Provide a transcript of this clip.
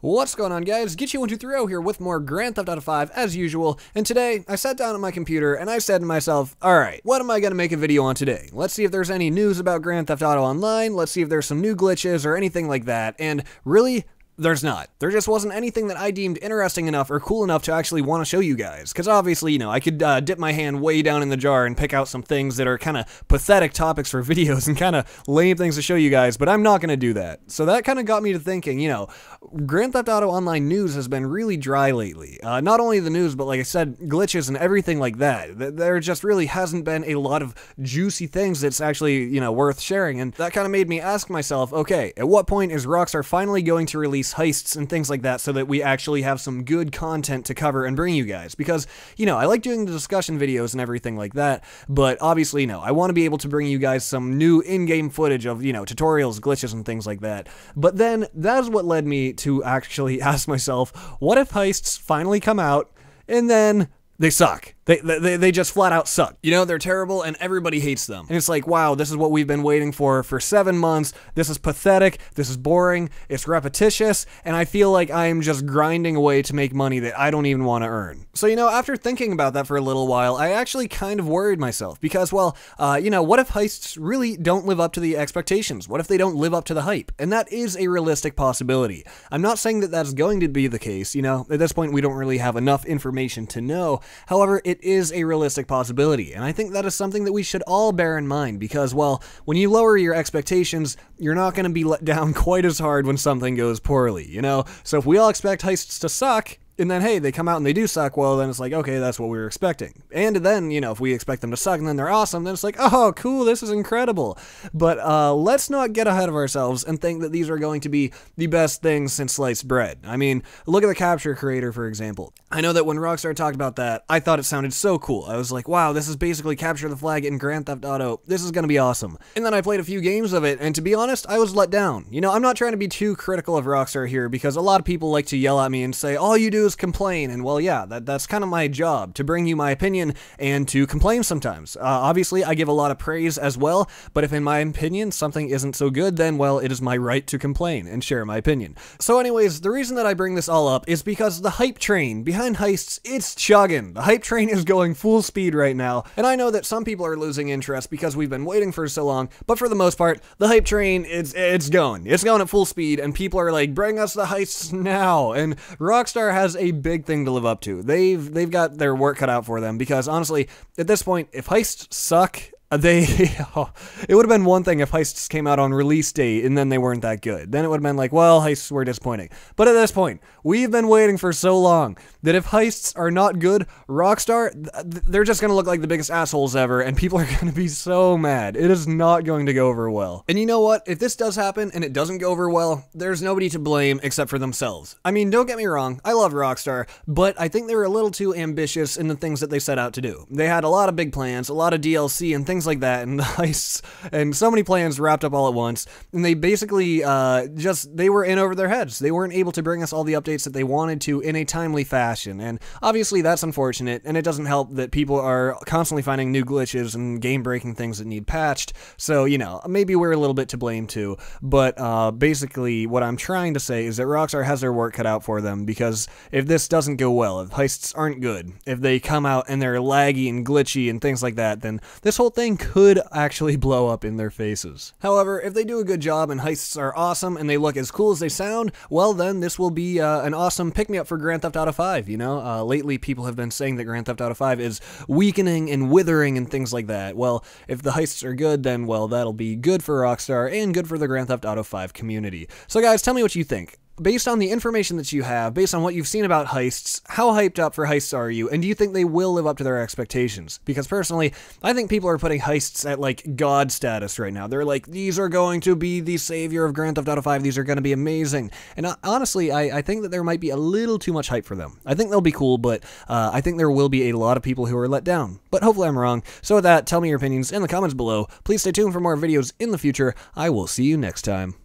What's going on, guys? Get123 here with more Grand Theft Auto 5 as usual, and today I sat down at my computer and I said to myself, alright, what am I going to make a video on today? Let's see if there's any news about Grand Theft Auto Online, let's see if there's some new glitches or anything like that, and really, there's not. There just wasn't anything that I deemed interesting enough or cool enough to actually want to show you guys. Because obviously, you know, I could dip my hand way down in the jar and pick out some things that are kind of pathetic topics for videos and kind of lame things to show you guys, but I'm not going to do that. So that kind of got me to thinking, you know, Grand Theft Auto Online news has been really dry lately. Not only the news, but like I said, glitches and everything like that. There just really hasn't been a lot of juicy things that's actually, you know, worth sharing. And that kind of made me ask myself, okay, at what point is Rockstar finally going to release heists and things like that so that we actually have some good content to cover and bring you guys? Because, you know, I like doing the discussion videos and everything like that, but obviously, no, I want to be able to bring you guys some new in-game footage of, you know, tutorials, glitches, and things like that. But then, that is what led me to actually ask myself, what if heists finally come out and then they suck? They just flat out suck. You know, they're terrible and everybody hates them. And it's like, wow, this is what we've been waiting for 7 months. This is pathetic. This is boring. It's repetitious. And I feel like I'm just grinding away to make money that I don't even want to earn. So, you know, after thinking about that for a little while, I actually kind of worried myself because, well, you know, what if heists really don't live up to the expectations? What if they don't live up to the hype? And that is a realistic possibility. I'm not saying that that's going to be the case. You know, at this point, we don't really have enough information to know. However, it is a realistic possibility, and I think that is something that we should all bear in mind because, well, when you lower your expectations, you're not going to be let down quite as hard when something goes poorly, you know? So if we all expect heists to suck, and then, hey, they come out and they do suck, well, then it's like, okay, that's what we were expecting. And then, you know, if we expect them to suck and then they're awesome, then it's like, oh, cool, this is incredible. But let's not get ahead of ourselves and think that these are going to be the best things since sliced bread. I mean, look at the Capture Creator, for example. I know that when Rockstar talked about that, I thought it sounded so cool. I was like, wow, this is basically Capture the Flag in Grand Theft Auto. This is going to be awesome. And then I played a few games of it, and to be honest, I was let down. You know, I'm not trying to be too critical of Rockstar here because a lot of people like to yell at me and say, all you do is complain, and well, yeah, that's kind of my job, to bring you my opinion and to complain sometimes. Obviously, I give a lot of praise as well, but if in my opinion something isn't so good, then, well, it is my right to complain and share my opinion. So anyways, the reason that I bring this all up is because the hype train behind Heists, it's chugging. The hype train is going full speed right now, and I know that some people are losing interest because we've been waiting for so long, but for the most part, the hype train, it's going. It's going at full speed, and people are like, bring us the heists now, and Rockstar has a big thing to live up to. They've got their work cut out for them because honestly, at this point, if heists suck, it would have been one thing if heists came out on release date and then they weren't that good. Then it would have been like, well, heists were disappointing. But at this point, we've been waiting for so long that if heists are not good, Rockstar, they're just going to look like the biggest assholes ever, and people are going to be so mad. It is not going to go over well. And you know what? If this does happen and it doesn't go over well, there's nobody to blame except for themselves. I mean, don't get me wrong, I love Rockstar, but I think they were a little too ambitious in the things that they set out to do. They had a lot of big plans, a lot of DLC and things like that, and the heists, and so many plans wrapped up all at once, and they basically they were in over their heads. They weren't able to bring us all the updates that they wanted to in a timely fashion, and obviously that's unfortunate, and it doesn't help that people are constantly finding new glitches and game-breaking things that need patched, so, you know, maybe we're a little bit to blame too, but basically what I'm trying to say is that Rockstar has their work cut out for them, because if this doesn't go well, if heists aren't good, if they come out and they're laggy and glitchy and things like that, then this whole thing could actually blow up in their faces. However, if they do a good job and heists are awesome and they look as cool as they sound, well then this will be an awesome pick-me-up for Grand Theft Auto 5, you know? Lately people have been saying that Grand Theft Auto 5 is weakening and withering and things like that. Well, if the heists are good, then, well, that'll be good for Rockstar and good for the Grand Theft Auto 5 community. So guys, tell me what you think. Based on the information that you have, based on what you've seen about heists, how hyped up for heists are you, and do you think they will live up to their expectations? Because personally, I think people are putting heists at, like, god status right now. They're like, these are going to be the savior of Grand Theft Auto 5, these are going to be amazing. And honestly, I think that there might be a little too much hype for them. I think they'll be cool, but I think there will be a lot of people who are let down. But hopefully I'm wrong. So with that, tell me your opinions in the comments below. Please stay tuned for more videos in the future. I will see you next time.